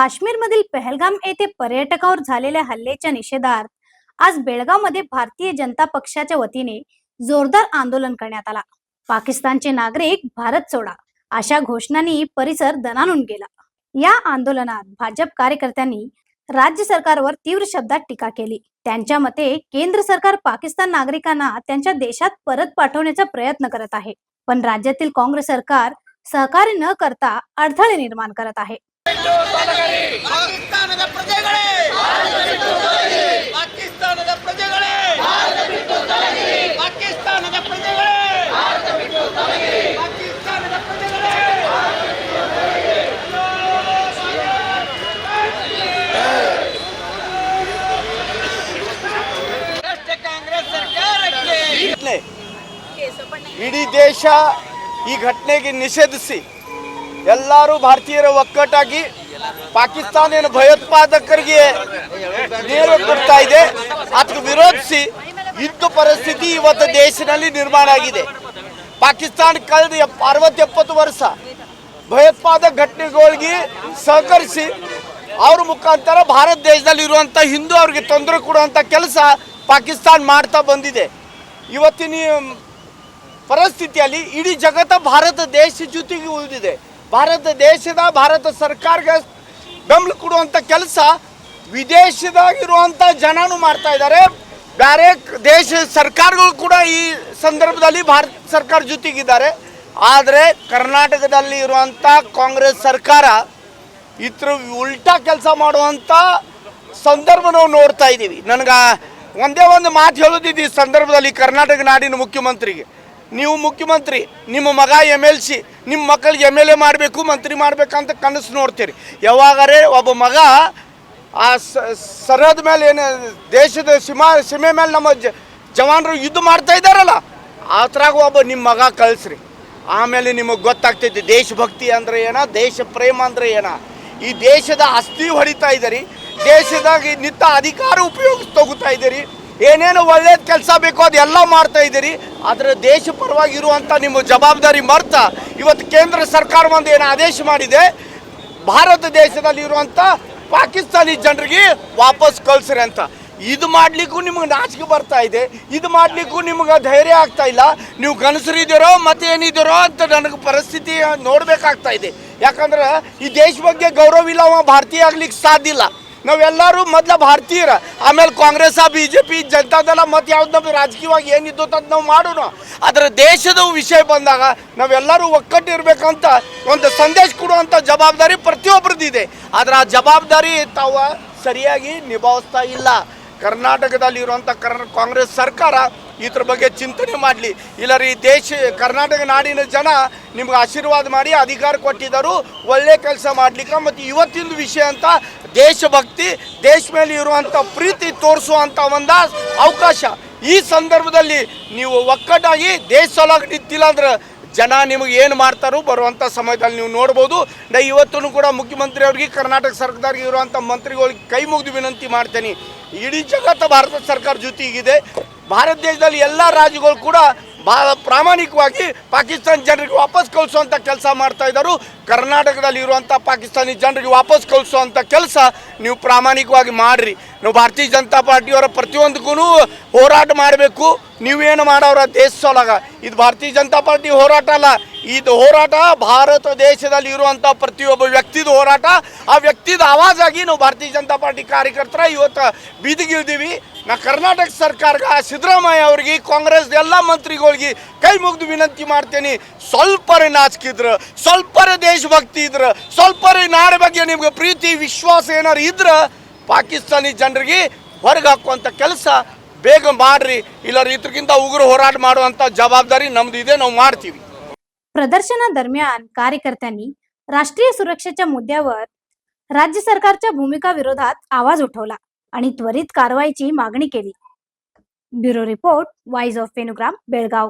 काश्मीरमधील पहलगाम येथे पर्यटकावर झालेल्या हल्ल्याच्या निषेधार्थ आज बेळगावमध्ये भारतीय जनता पक्षाच्या वतीने जोरदार आंदोलन करण्यात आला। पाकिस्तानचे नागरिक भारत सोडा अशा घोषणांनी परिसर दणाणून गेला। या आंदोलनात भाजप कार्यकर्त्यांनी राज्य सरकारवर तीव्र शब्दात टीका केली। त्यांच्या मते केंद्र सरकार पाकिस्तान नागरिकांना त्यांच्या देशात परत पाठवण्याचा प्रयत्न करत आहे, पण राज्यातील काँग्रेस सरकार सहकार्य न करता अडथळे निर्माण करत आहे। ಪಾಕಿಸ್ತಾನದ ಪ್ರಜೆಗಳೇ ಪಾಕಿಸ್ತಾನದ ಪ್ರಜೆಗಳೇ ಪಾಕಿಸ್ತಾನದ ಪ್ರಜೆಗಳೇ ಪಾಕಿಸ್ತಾನದ ಪ್ರಜೆಗಳೇ ರಾಷ್ಟ್ರ ಕಾಂಗ್ರೆಸ್ ಸರ್ಕಾರಕ್ಕೆ ಇಡೀ ದೇಶ ಈ ಘಟನೆಗೆ ನಿಷೇಧಿಸಿ ಎಲ್ಲರೂ ಭಾರತೀಯರ ಒಕ್ಕಟ್ಟಾಗಿ ಪಾಕಿಸ್ತಾನ ಏನು ಭಯೋತ್ಪಾದಕರಿಗೆ ನೇರ ಕೊಡ್ತಾ ಇದೆ ಅದಕ್ಕೆ ವಿರೋಧಿಸಿ ಯುದ್ಧ ಪರಿಸ್ಥಿತಿ ಇವತ್ತು ದೇಶದಲ್ಲಿ ನಿರ್ಮಾಣ ಆಗಿದೆ। ಪಾಕಿಸ್ತಾನ ಕಳೆದ 60-70 ವರ್ಷ ಭಯೋತ್ಪಾದಕ ಘಟನೆಗಳಿಗೆ ಸಹಕರಿಸಿ ಅವ್ರ ಮುಖಾಂತರ ಭಾರತ ದೇಶದಲ್ಲಿ ಇರುವಂಥ ಹಿಂದೂ ಅವರಿಗೆ ತೊಂದರೆ ಕೊಡುವಂಥ ಕೆಲಸ ಪಾಕಿಸ್ತಾನ ಮಾಡ್ತಾ ಬಂದಿದೆ। ಇವತ್ತಿನ ಪರಿಸ್ಥಿತಿಯಲ್ಲಿ ಇಡೀ ಜಗತ್ತು ಭಾರತ ದೇಶ ಜೊತೆಗೆ ಉಳಿದಿದೆ। ಭಾರತ ಸರ್ಕಾರಕ್ಕೆ ಬೆಂಬಲ ಕೊಡುವಂಥ ಕೆಲಸ ವಿದೇಶದಾಗಿರುವಂಥ ಜನನು ಮಾಡ್ತಾ ಇದ್ದಾರೆ। ಬೇರೆ ದೇಶ ಸರ್ಕಾರಗಳು ಕೂಡ ಈ ಸಂದರ್ಭದಲ್ಲಿ ಭಾರತ ಸರ್ಕಾರ ಜೊತೆಗಿದ್ದಾರೆ। ಆದರೆ ಕರ್ನಾಟಕದಲ್ಲಿ ಇರುವಂಥ ಕಾಂಗ್ರೆಸ್ ಸರ್ಕಾರ ಇತರ ಉಲ್ಟಾ ಕೆಲಸ ಮಾಡುವಂಥ ಸಂದರ್ಭ ನಾವು ನೋಡ್ತಾ ಇದ್ದೀವಿ। ನನಗೆ ಒಂದೇ ಒಂದು ಮಾತು ಹೇಳೋದಿದ್ದು ಈ ಸಂದರ್ಭದಲ್ಲಿ ಕರ್ನಾಟಕ ನಾಡಿನ ಮುಖ್ಯಮಂತ್ರಿಗೆ, ನೀವು ಮುಖ್ಯಮಂತ್ರಿ, ನಿಮ್ಮ ಮಗ MLC, ನಿಮ್ಮ ಮಕ್ಕಳಿಗೆ MLA ಮಾಡಬೇಕು, ಮಂತ್ರಿ ಮಾಡಬೇಕಂತ ಕನಸು ನೋಡ್ತೀರಿ। ಯಾವಾಗರೇ ಒಬ್ಬ ಮಗ ಆ ಸರಹದ್ ಮೇಲೆ ಏನು ದೇಶದ ಸೀಮೆ ಮೇಲೆ ನಮ್ಮ ಜವಾನರು ಯುದ್ಧ ಮಾಡ್ತಾ ಇದ್ದಾರಲ್ಲ, ಆ ಥರಾಗ ಒಬ್ಬ ನಿಮ್ಮ ಮಗ ಕಳಿಸ್ರಿ, ಆಮೇಲೆ ನಿಮಗೆ ಗೊತ್ತಾಗ್ತೈತಿ ದೇಶಭಕ್ತಿ ಅಂದರೆ ಏನ, ದೇಶ ಪ್ರೇಮ ಅಂದರೆ ಏನ। ಈ ದೇಶದ ಆಸ್ತಿ ಹೊಡಿತಾ ಇದ್ದೀರಿ, ದೇಶದಾಗ ನಿತ್ಯ ಅಧಿಕಾರ ತಗೋತಾ ಇದ್ದೀರಿ, ಏನೇನು ಒಳ್ಳೇದು ಕೆಲಸ ಬೇಕೋ ಅದೆಲ್ಲ ಮಾಡ್ತಾ ಇದ್ದೀರಿ। ಆದರೆ ದೇಶ ಪರವಾಗಿ ಇರುವಂಥ ನಿಮ್ಮ ಜವಾಬ್ದಾರಿ ಮರ್ತ ಇವತ್ತು ಕೇಂದ್ರ ಸರ್ಕಾರ ಒಂದು ಏನು ಆದೇಶ ಮಾಡಿದೆ, ಭಾರತ ದೇಶದಲ್ಲಿ ಇರುವಂಥ ಪಾಕಿಸ್ತಾನಿ ಜನರಿಗೆ ವಾಪಸ್ ಕಳಿಸ್ರಿ ಅಂತ। ಇದು ಮಾಡಲಿಕ್ಕೂ ನಿಮಗೆ ನಾಚಿಕೆ ಬರ್ತಾ ಇದೆ, ಇದು ಮಾಡಲಿಕ್ಕೂ ನಿಮ್ಗೆ ಧೈರ್ಯ ಆಗ್ತಾ ಇಲ್ಲ। ನೀವು ಗನಸರಿದ್ದೀರೋ ಮತ್ತೆ ಏನಿದ್ದೀರೋ ಅಂತ ನನಗೆ ಪರಿಸ್ಥಿತಿ ನೋಡಬೇಕಾಗ್ತಾ ಇದೆ। ಯಾಕಂದ್ರೆ ಈ ದೇಶ ಬಗ್ಗೆ ಗೌರವ ಇಲ್ಲ, ಅವ ಭಾರತೀಯ ಆಗ್ಲಿಕ್ಕೆ ಸಾಧ್ಯ ಇಲ್ಲ। ನಾವೆಲ್ಲರೂ ಮೊದಲ ಭಾರತೀಯರ, ಆಮೇಲೆ ಕಾಂಗ್ರೆಸ್, BJP, ಜನತಾದಳ ಮತ್ತು ಯಾವ್ದು ರಾಜಕೀಯವಾಗಿ ಏನಿದ್ದು ಅಂತ ನಾವು ಮಾಡೋಣ। ಆದರೆ ದೇಶದ ವಿಷಯ ಬಂದಾಗ ನಾವೆಲ್ಲರೂ ಒಕ್ಕಟ್ಟಿರ್ಬೇಕಂತ ಒಂದು ಸಂದೇಶ ಕೊಡುವಂಥ ಜವಾಬ್ದಾರಿ ಪ್ರತಿಯೊಬ್ಬರದಿದೆ। ಆದರೆ ಆ ಜವಾಬ್ದಾರಿ ತಾವು ಸರಿಯಾಗಿ ನಿಭಾಯಿಸ್ತಾ ಇಲ್ಲ। ಕರ್ನಾಟಕದಲ್ಲಿರುವಂಥ ಕಾಂಗ್ರೆಸ್ ಸರ್ಕಾರ ಇದ್ರ ಬಗ್ಗೆ ಚಿಂತನೆ ಮಾಡಲಿ, ಇಲ್ಲರಿ ಕರ್ನಾಟಕ ನಾಡಿನ ಜನ ನಿಮ್ಗೆ ಆಶೀರ್ವಾದ ಮಾಡಿ ಅಧಿಕಾರ ಕೊಟ್ಟಿದ್ದರು ಒಳ್ಳೆ ಕೆಲಸ ಮಾಡಲಿಕ್ಕೆ। ಮತ್ತು ಇವತ್ತಿನ ವಿಷಯ ಅಂತ ದೇಶಭಕ್ತಿ, ದೇಶ ಮೇಲೆ ಇರುವಂಥ ಪ್ರೀತಿ ತೋರಿಸುವಂಥ ಒಂದು ಅವಕಾಶ। ಈ ಸಂದರ್ಭದಲ್ಲಿ ನೀವು ಒಕ್ಕಟ್ಟಾಗಿ ದೇಶ ಸಲುವಾಗಿ ನಿಂತಿಲ್ಲ ಅಂದ್ರೆ ಜನ ನಿಮಗೆ ಏನು ಮಾಡ್ತಾರೋ ಬರುವಂಥ ಸಮಯದಲ್ಲಿ ನೀವು ನೋಡ್ಬೋದು। ನಾ ಇವತ್ತೂ ಕೂಡ ಮುಖ್ಯಮಂತ್ರಿ ಅವ್ರಿಗೆ, ಕರ್ನಾಟಕ ಸರ್ಕಾರಕ್ಕೆ ಇರುವಂಥ ಮಂತ್ರಿಗಳಿಗೆ ಕೈ ಮುಗಿದು ವಿನಂತಿ ಮಾಡ್ತೇನೆ, ಇಡೀ ಜಗತ್ತು ಭಾರತ ಸರ್ಕಾರ ಜೊತೆಗಿದೆ। ಭಾರತ ದೇಶದಲ್ಲಿ ಎಲ್ಲ ರಾಜ್ಯಗಳು ಕೂಡ ಭಾಳ ಪ್ರಾಮಾಣಿಕವಾಗಿ ಪಾಕಿಸ್ತಾನ ಜನರಿಗೆ ವಾಪಸ್ ಕಳಿಸುವಂಥ ಕೆಲಸ ಮಾಡ್ತಾ ಇದ್ದಾರೆ। ಕರ್ನಾಟಕದಲ್ಲಿ ಇರುವಂಥ ಪಾಕಿಸ್ತಾನಿ ಜನರಿಗೆ ವಾಪಸ್ ಕಳಿಸುವಂಥ ಕೆಲಸ ನೀವು ಪ್ರಾಮಾಣಿಕವಾಗಿ ಮಾಡಿರಿ। ನಾವು ಭಾರತೀಯ ಜನತಾ ಪಾರ್ಟಿಯವರ ಪ್ರತಿಯೊಂದಕ್ಕೂ ಹೋರಾಟ ಮಾಡಬೇಕು। ನೀವೇನು ಮಾಡೋರ ದೇಶ ಸೊಲಗ ಇದು ಭಾರತೀಯ ಜನತಾ ಪಾರ್ಟಿ ಹೋರಾಟ ಅಲ್ಲ, ಇದು ಹೋರಾಟ ಭಾರತ ದೇಶದಲ್ಲಿ ಇರುವಂಥ ಪ್ರತಿಯೊಬ್ಬ ವ್ಯಕ್ತಿದ ಹೋರಾಟ। ಆ ವ್ಯಕ್ತಿದ ಆವಾಜಾಗಿ ನಾವು ಭಾರತೀಯ ಜನತಾ ಪಾರ್ಟಿ ಕಾರ್ಯಕರ್ತರ ಇವತ್ತು ಬೀದಿಗಿಳಿದೀವಿ। ನಾ ಕರ್ನಾಟಕ ಸರ್ಕಾರಕ್ಕೆ, ಸಿದ್ದರಾಮಯ್ಯ ಅವ್ರಿಗೆ, ಕಾಂಗ್ರೆಸ್ ಎಲ್ಲ ಮಂತ್ರಿಗಳಿಗೆ ಕೈ ಮುಗಿದು ವಿನಂತಿ ಮಾಡ್ತೇನೆ, ಸ್ವಲ್ಪರೇ ನಾಚಿಕಿದ್ರೆ, ಸ್ವಲ್ಪರೇ ದೇಶಭಕ್ತಿ ಇದ್ರೆ, ಸ್ವಲ್ಪರೇ ನಾಡ ಬಗ್ಗೆ ನಿಮ್ಗೆ ಪ್ರೀತಿ ವಿಶ್ವಾಸ ಏನಾರು ಇದ್ರೆ ಪಾಕಿಸ್ತಾನಿ ಜನರಿಗೆ ಹೊರಗೆ ಹಾಕುವಂಥ ಕೆಲಸ ಬೇಗ ಮಾಡ್ರಿ, ಇಲ್ಲ ಇದಕ್ಕಿಂತ ಉಗ್ರ ಹೋರಾಟ ಮಾಡುವಂಥ जबाबदारी नमदी ಇದೆ, ನಾವು ಮಾಡ್ತೀವಿ। प्रदर्शनादरम्यान कार्यकर्त्यांनी राष्ट्रीय सुरक्षेच्या मुद्द्यावर राज्य सरकारच्या भूमिका विरोधात आवाज उठवला आणि त्वरित कारवाईची मागणी केली। ब्युरो रिपोर्ट, वॉइस ऑफ फेनुग्राम, बेळगाव।